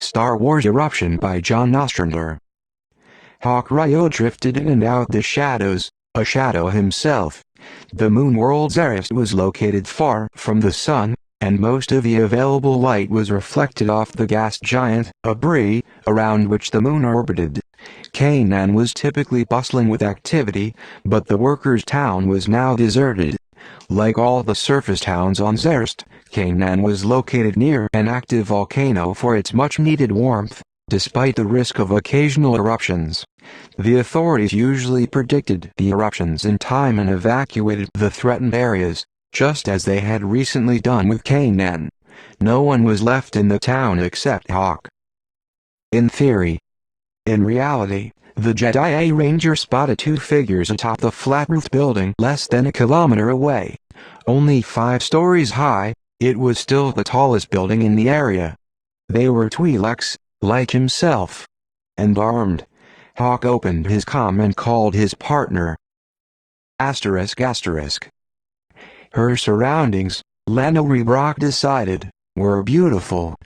Star Wars Eruption by John Ostrander. Hawk Ryo drifted in and out the shadows, a shadow himself. The moon world Zerust was located far from the sun, and most of the available light was reflected off the gas giant, Abri, around which the moon orbited. Canaan was typically bustling with activity, but the workers' town was now deserted. Like all the surface towns on Zerust, Canaan was located near an active volcano for its much-needed warmth, despite the risk of occasional eruptions. The authorities usually predicted the eruptions in time and evacuated the threatened areas, just as they had recently done with Canaan. No one was left in the town except Hawk. In theory. In reality, the Jedi Ranger spotted two figures atop the flat-roofed building less than a kilometer away. Only 5 stories high, it was still the tallest building in the area. They were Twi'leks, like himself. And armed. Hawk opened his comm and called his partner. ****. Her surroundings, Lanori Brock decided, were beautiful.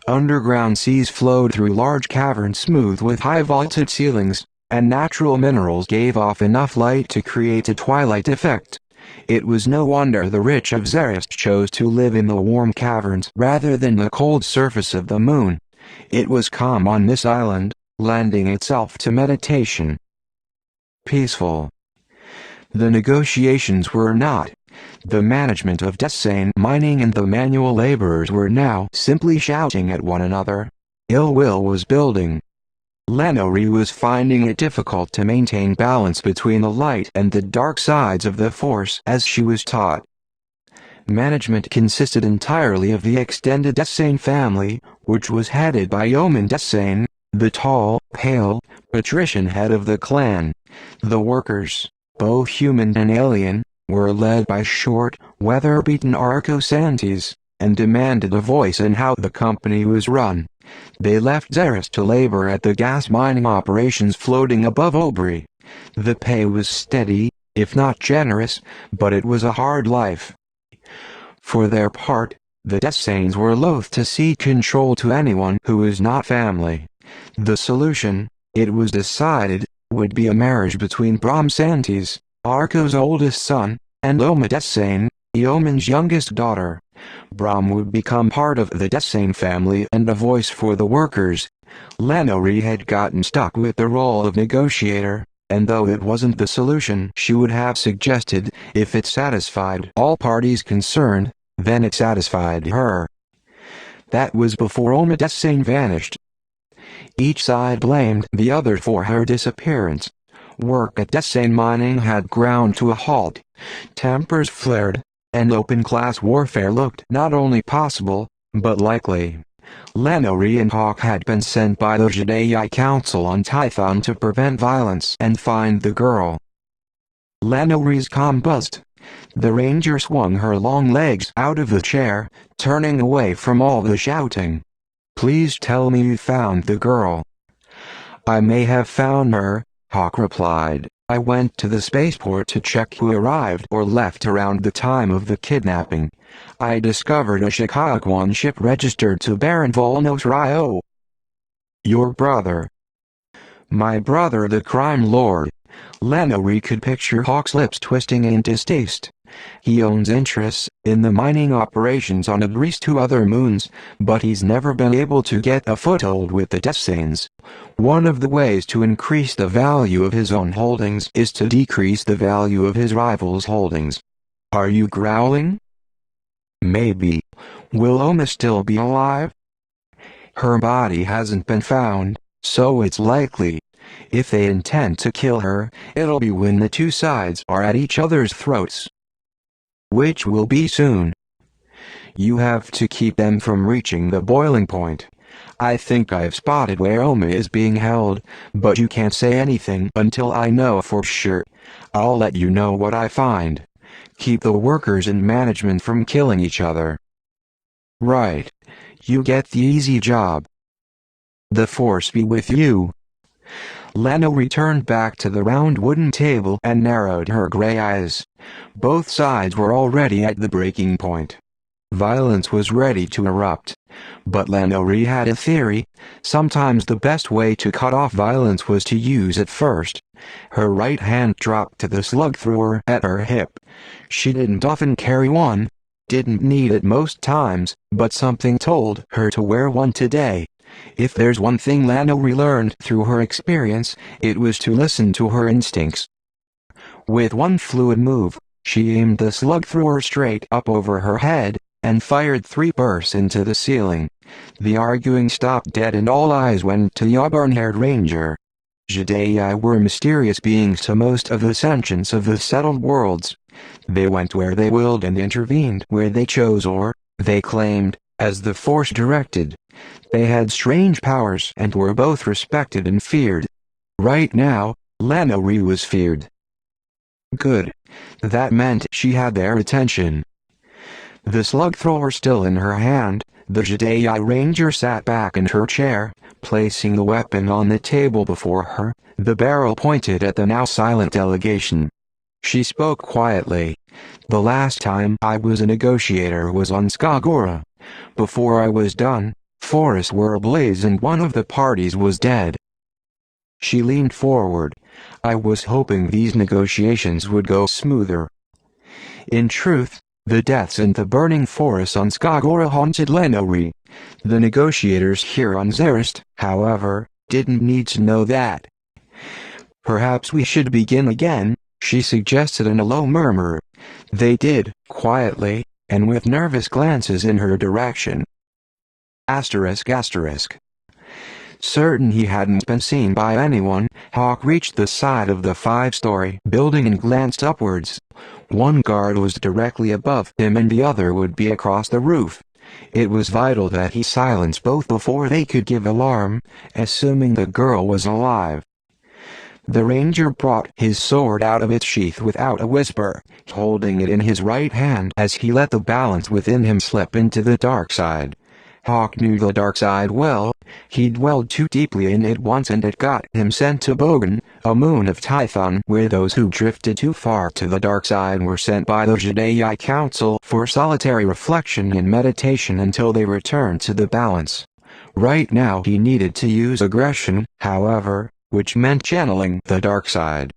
Underground seas flowed through large caverns smooth with high-vaulted ceilings, and natural minerals gave off enough light to create a twilight effect. It was no wonder the rich of Zerust chose to live in the warm caverns rather than the cold surface of the moon. It was calm on this island, lending itself to meditation. Peaceful. The negotiations were not. The management of Desane mining and the manual laborers were now simply shouting at one another. Ill will was building. Lanori was finding it difficult to maintain balance between the light and the dark sides of the Force as she was taught. Management consisted entirely of the extended Desane family, which was headed by Yeoman Desane, the tall, pale, patrician head of the clan. The workers, both human and alien, were led by short, weather-beaten Arcosantes, and demanded a voice in how the company was run. They left Zerust to labor at the gas mining operations floating above Obri. The pay was steady, if not generous, but it was a hard life. For their part, the Desanes were loath to cede control to anyone who was not family. The solution, it was decided, would be a marriage between Bram Santes, Arco's oldest son, and Oma Desane, Yeoman's youngest daughter. Bram would become part of the Desane family and a voice for the workers. Lanori had gotten stuck with the role of negotiator, and though it wasn't the solution she would have suggested, if it satisfied all parties concerned, then it satisfied her. That was before Oma Desane vanished. Each side blamed the other for her disappearance. Work at Desane mining had ground to a halt. Tempers flared, and open-class warfare looked not only possible, but likely. Lanori and Hawk had been sent by the Jedi Council on Tython to prevent violence and find the girl. Lanori's comm buzzed. The ranger swung her long legs out of the chair, turning away from all the shouting. "Please tell me you found the girl." "I may have found her," Hawk replied. "I went to the spaceport to check who arrived or left around the time of the kidnapping. I discovered a Shikaguan ship registered to Baron Volnos Ryo." "Your brother?" "My brother, the crime lord." Lanori could picture Hawk's lips twisting in distaste. He owns interests in the mining operations on at least 2 other moons, but he's never been able to get a foothold with the Desanes. One of the ways to increase the value of his own holdings is to decrease the value of his rivals' holdings. "Are you growling?" "Maybe. Will Oma still be alive?" "Her body hasn't been found, so it's likely. If they intend to kill her, it'll be when the 2 sides are at each other's throats. Which will be soon. You have to keep them from reaching the boiling point. I think I've spotted where Oma is being held, but you can't say anything until I know for sure. I'll let you know what I find. Keep the workers and management from killing each other." "Right. You get the easy job." "The Force be with you." Lanori turned back to the round wooden table and narrowed her gray eyes. Both sides were already at the breaking point. Violence was ready to erupt. But Lanori had a theory. Sometimes the best way to cut off violence was to use it first. Her right hand dropped to the slug thrower at her hip. She didn't often carry one, didn't need it most times, but something told her to wear one today. If there's one thing Lanori learned through her experience, it was to listen to her instincts. With one fluid move, she aimed the slug thrower straight up over her head, and fired 3 bursts into the ceiling. The arguing stopped dead and all eyes went to the auburn-haired ranger. Jedi were mysterious beings to most of the sentients of the settled worlds. They went where they willed and intervened where they chose or, they claimed, as the Force directed. They had strange powers and were both respected and feared. Right now, Lanori was feared. Good. That meant she had their attention. The slug thrower still in her hand, the Jedi Ranger sat back in her chair, placing the weapon on the table before her, the barrel pointed at the now silent delegation. She spoke quietly. The last time I was a negotiator was on Skagora. Before I was done, forests were ablaze and one of the parties was dead. She leaned forward. I was hoping these negotiations would go smoother. In truth, the deaths in the burning forests on Skagora haunted Lanori. The negotiators here on Zerist, however, didn't need to know that. Perhaps we should begin again, she suggested in a low murmur. They did, quietly, and with nervous glances in her direction. Asterisk. Certain he hadn't been seen by anyone, Hawk reached the side of the 5-story building and glanced upwards. One guard was directly above him and the other would be across the roof. It was vital that he silence both before they could give alarm, assuming the girl was alive. The ranger brought his sword out of its sheath without a whisper, holding it in his right hand as he let the balance within him slip into the dark side. Hawk knew the dark side well. He dwelled too deeply in it once and it got him sent to Bogan, a moon of Tython where those who drifted too far to the dark side were sent by the Jedi Council for solitary reflection and meditation until they returned to the balance. Right now he needed to use aggression, however, which meant channeling the dark side.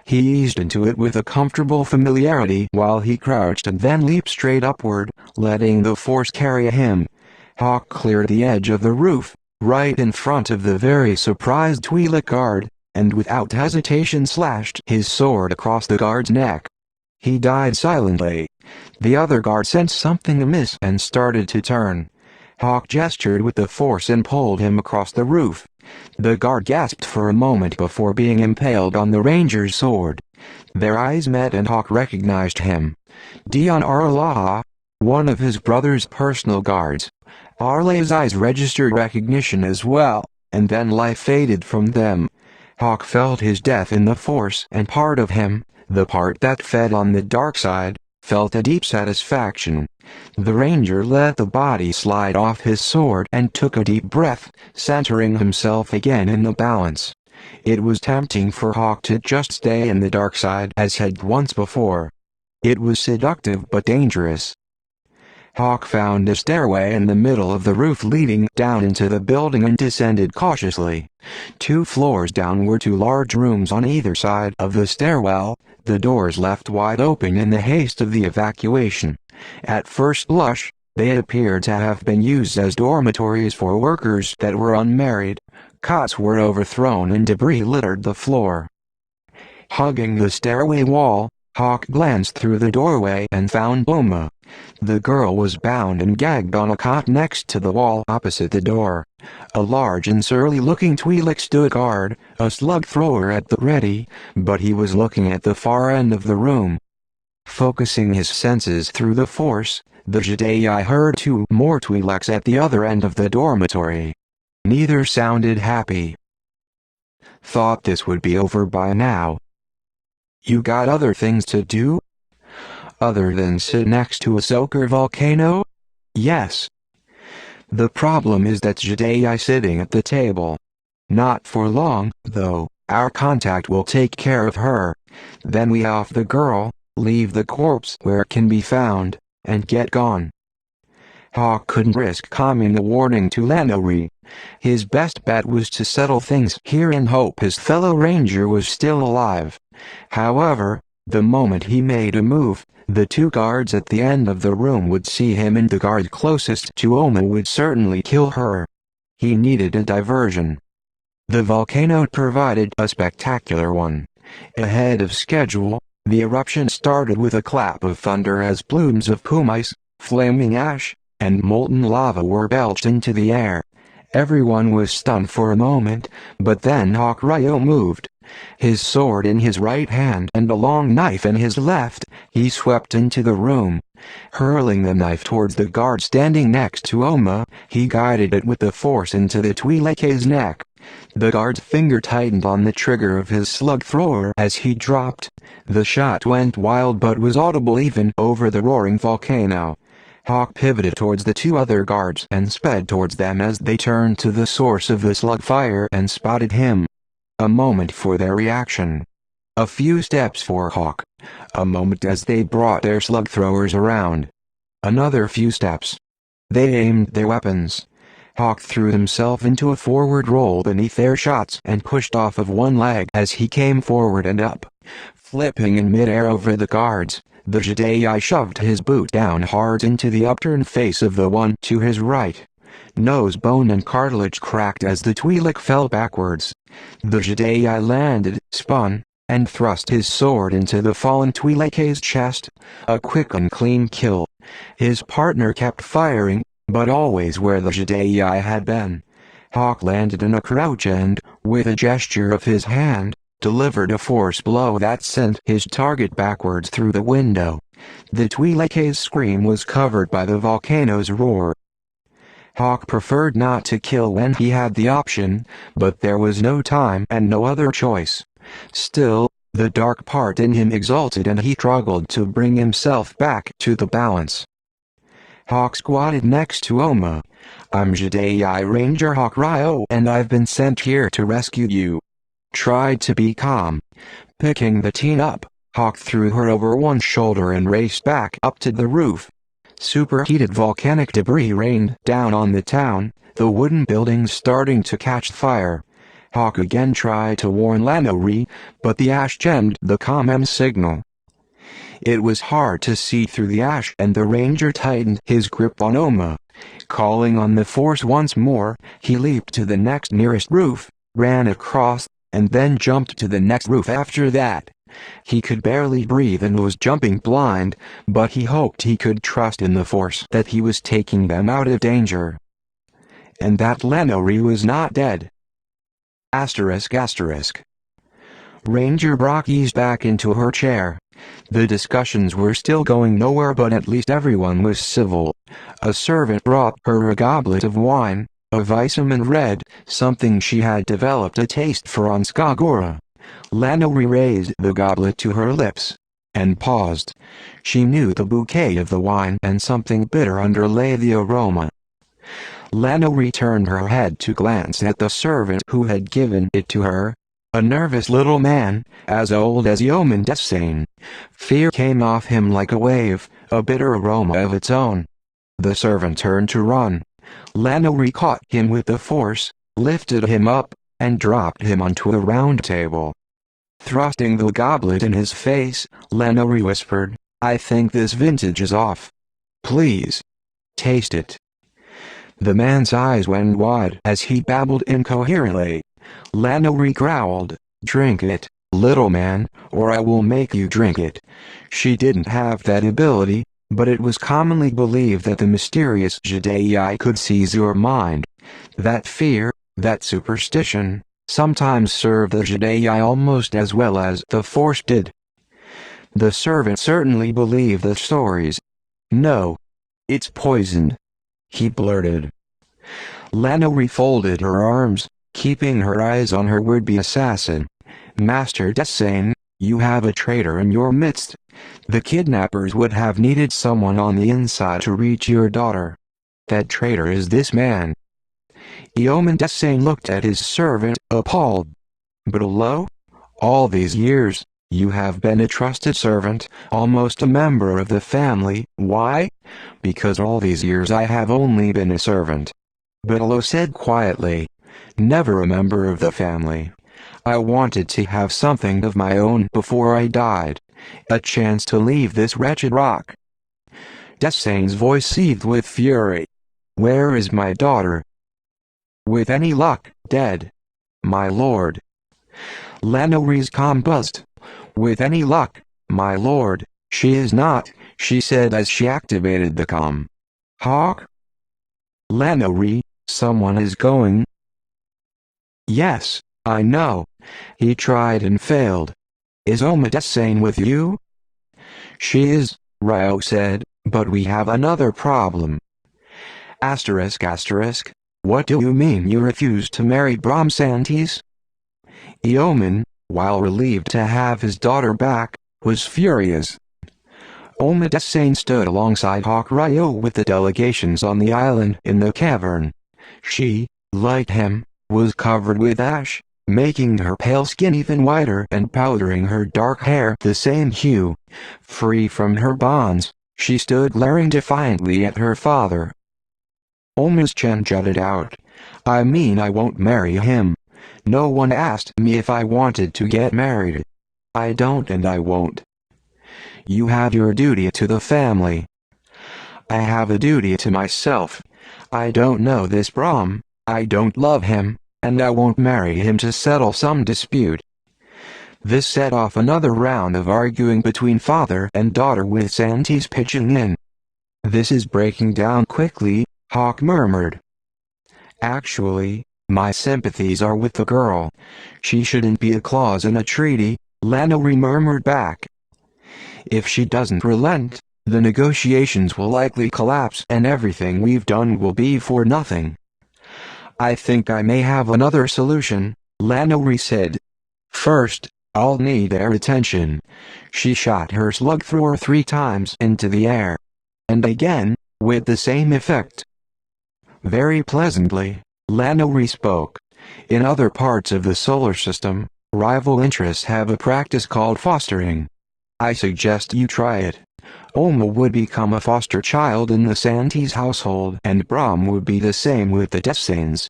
He eased into it with a comfortable familiarity while he crouched and then leaped straight upward, letting the force carry him. Hawk cleared the edge of the roof, right in front of the very surprised Twi'lek guard, and without hesitation slashed his sword across the guard's neck. He died silently. The other guard sensed something amiss and started to turn. Hawk gestured with the force and pulled him across the roof. The guard gasped for a moment before being impaled on the ranger's sword. Their eyes met and Hawk recognized him. Dion Arlaha, one of his brother's personal guards. Arle's eyes registered recognition as well, and then life faded from them. Hawk felt his death in the force and part of him, the part that fed on the dark side, felt a deep satisfaction. The ranger let the body slide off his sword and took a deep breath, centering himself again in the balance. It was tempting for Hawk to just stay in the dark side as had once before. It was seductive but dangerous. Hawk found a stairway in the middle of the roof leading down into the building and descended cautiously. 2 floors down were 2 large rooms on either side of the stairwell, the doors left wide open in the haste of the evacuation. At first blush, they appeared to have been used as dormitories for workers that were unmarried. Cots were overthrown and debris littered the floor. Hugging the stairway wall, Hawk glanced through the doorway and found Boma. The girl was bound and gagged on a cot next to the wall opposite the door. A large and surly-looking Twi'lek stood guard, a slug thrower at the ready, but he was looking at the far end of the room. Focusing his senses through the force, the Jedi heard 2 more Twi'leks at the other end of the dormitory. Neither sounded happy. Thought this would be over by now. You got other things to do? Other than sit next to a soaker volcano? Yes. The problem is that Jedi sitting at the table. Not for long, though. Our contact will take care of her. Then we off the girl, leave the corpse where it can be found, and get gone. Hawk couldn't risk calming the warning to Lanori. His best bet was to settle things here and hope his fellow ranger was still alive. However, the moment he made a move, the two guards at the end of the room would see him, and the guard closest to Oma would certainly kill her. He needed a diversion. The volcano provided a spectacular one. Ahead of schedule, the eruption started with a clap of thunder as plumes of pumice, flaming ash, and molten lava were belched into the air. Everyone was stunned for a moment, but then Hawk Ryo moved. His sword in his right hand and a long knife in his left, he swept into the room. Hurling the knife towards the guard standing next to Oma, he guided it with the force into the Twi'leka's neck. The guard's finger tightened on the trigger of his slug thrower as he dropped. The shot went wild but was audible even over the roaring volcano. Hawk pivoted towards the two other guards and sped towards them as they turned to the source of the slug fire and spotted him. A moment for their reaction. A few steps for Hawk. A moment as they brought their slug throwers around. Another few steps. They aimed their weapons. Hawk threw himself into a forward roll beneath their shots and pushed off of one leg as he came forward and up. Flipping in midair over the guards, the Jedi shoved his boot down hard into the upturned face of the one to his right. Nose bone and cartilage cracked as the Twi'lek fell backwards. The Jedi landed, spun, and thrust his sword into the fallen Twi'leka's chest. A quick and clean kill. His partner kept firing, but always where the Jedi had been. Hawk landed in a crouch and, with a gesture of his hand, delivered a force blow that sent his target backwards through the window. The Twi'leka's scream was covered by the volcano's roar. Hawk preferred not to kill when he had the option, but there was no time and no other choice. Still, the dark part in him exulted and he struggled to bring himself back to the balance. Hawk squatted next to Oma. "I'm Jedi Ranger Hawk Ryo and I've been sent here to rescue you." Tried to be calm. Picking the teen up, Hawk threw her over one shoulder and raced back up to the roof. Superheated volcanic debris rained down on the town, the wooden buildings starting to catch fire. Hawk again tried to warn Lanori, but the ash jammed the comm signal. It was hard to see through the ash and the ranger tightened his grip on Oma. Calling on the force once more, he leaped to the next nearest roof, ran across, and then jumped to the next roof after that. He could barely breathe and was jumping blind, but he hoped he could trust in the force that he was taking them out of danger. And that Lanori was not dead. ****. Ranger Brock eased back into her chair. The discussions were still going nowhere, but at least everyone was civil. A servant brought her a goblet of wine, a vitamin red, something she had developed a taste for on Skagora. Lanori raised the goblet to her lips, and paused. She knew the bouquet of the wine and something bitter underlay the aroma. Lanori turned her head to glance at the servant who had given it to her. A nervous little man, as old as Yeoman Desane. Fear came off him like a wave, a bitter aroma of its own. The servant turned to run. Lanori caught him with the force, lifted him up, and dropped him onto a round table. Thrusting the goblet in his face, Lanori whispered, "I think this vintage is off. Please. Taste it." The man's eyes went wide as he babbled incoherently. Lanori growled, "Drink it, little man, or I will make you drink it." She didn't have that ability, but it was commonly believed that the mysterious Jedi could seize your mind. That fear, that superstition, sometimes served the Jedi almost as well as the Force did. The servant certainly believed the stories. "No. It's poisoned," he blurted. Lanori folded her arms, keeping her eyes on her would-be assassin. "Master Desane, you have a traitor in your midst. The kidnappers would have needed someone on the inside to reach your daughter. That traitor is this man." Yeoman Desane looked at his servant, appalled. "But hello? All these years, you have been a trusted servant, almost a member of the family. Why? because all these years I have only been a servant. Bitalo said quietly, never a member of the family. I wanted to have something of my own before I died, a chance to leave this wretched rock. Desane's voice seethed with fury. Where is my daughter? With any luck, dead. My lord. Lanori's calm buzzed. With any luck, my lord, she is not, she said as she activated the comm. Hawk? Lanori, someone is going? Yes, I know. He tried and failed. Is Oma Desane with you? She is, Ryo said, but we have another problem. Asterisk. What do you mean you refused to marry Brahmsantes? Eoman, while relieved to have his daughter back, was furious. Oma Desane stood alongside Hawk Ryo with the delegations on the island in the cavern. She, like him, was covered with ash, making her pale skin even whiter and powdering her dark hair the same hue. Free from her bonds, she stood glaring defiantly at her father. Oma's chin jutted out. I mean, I won't marry him. No one asked me if I wanted to get married. I don't and I won't. You have your duty to the family. I have a duty to myself. I don't know this Brahm, I don't love him, and I won't marry him to settle some dispute. This set off another round of arguing between father and daughter with Santis pitching in. This is breaking down quickly, Hawk murmured. Actually, my sympathies are with the girl. She shouldn't be a clause in a treaty, Lanori murmured back. If she doesn't relent, the negotiations will likely collapse and everything we've done will be for nothing. I think I may have another solution, Lanori said. First, I'll need their attention. She shot her slug thrower 3 times into the air. And again, with the same effect. Very pleasantly, Lanori spoke. In other parts of the solar system, rival interests have a practice called fostering. I suggest you try it. Oma would become a foster child in the Santis household and Brahm would be the same with the Desanes.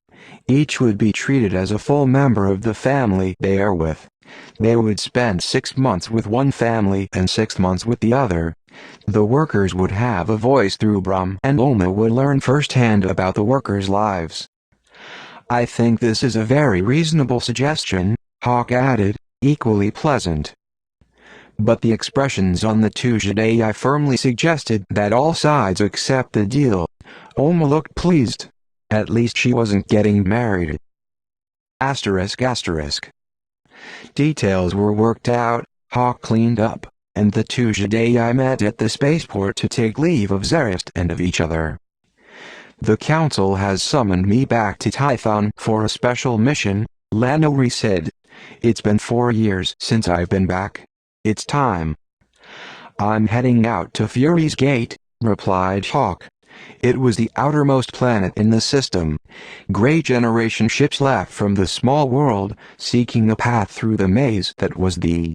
Each would be treated as a full member of the family they are with. They would spend 6 months with one family and 6 months with the other. The workers would have a voice through Brahm and Oma would learn firsthand about the workers' lives. I think this is a very reasonable suggestion, Hawk added, equally pleasant. But the expressions on the two Jedi firmly suggested that all sides accept the deal. Oma looked pleased. At least she wasn't getting married. Asterisk. Details were worked out, Hawk cleaned up, and the two Jedi met at the spaceport to take leave of Zarist and of each other. The council has summoned me back to Tython for a special mission, Lanori said. It's been 4 years since I've been back. It's time. I'm heading out to Fury's Gate, replied Hawk. It was the outermost planet in the system. Gray generation ships left from the small world, seeking a path through the maze that was the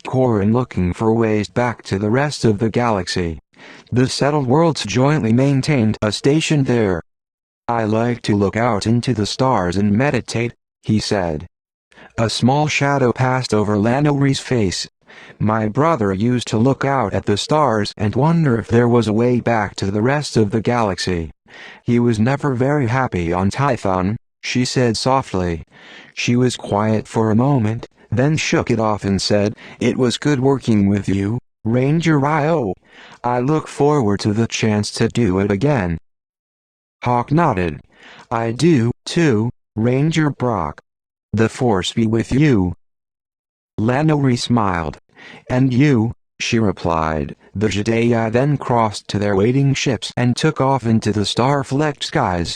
core and looking for ways back to the rest of the galaxy. The settled worlds jointly maintained a station there. I like to look out into the stars and meditate, he said. A small shadow passed over Lanori's face. My brother used to look out at the stars and wonder if there was a way back to the rest of the galaxy. He was never very happy on Tython, she said softly. She was quiet for a moment, then shook it off and said, It was good working with you, Ranger Ryo. I look forward to the chance to do it again. Hawk nodded. I do, too, Ranger Brock. The Force be with you. Lanori smiled. And you, she replied. The Jedi then crossed to their waiting ships and took off into the star-flecked skies.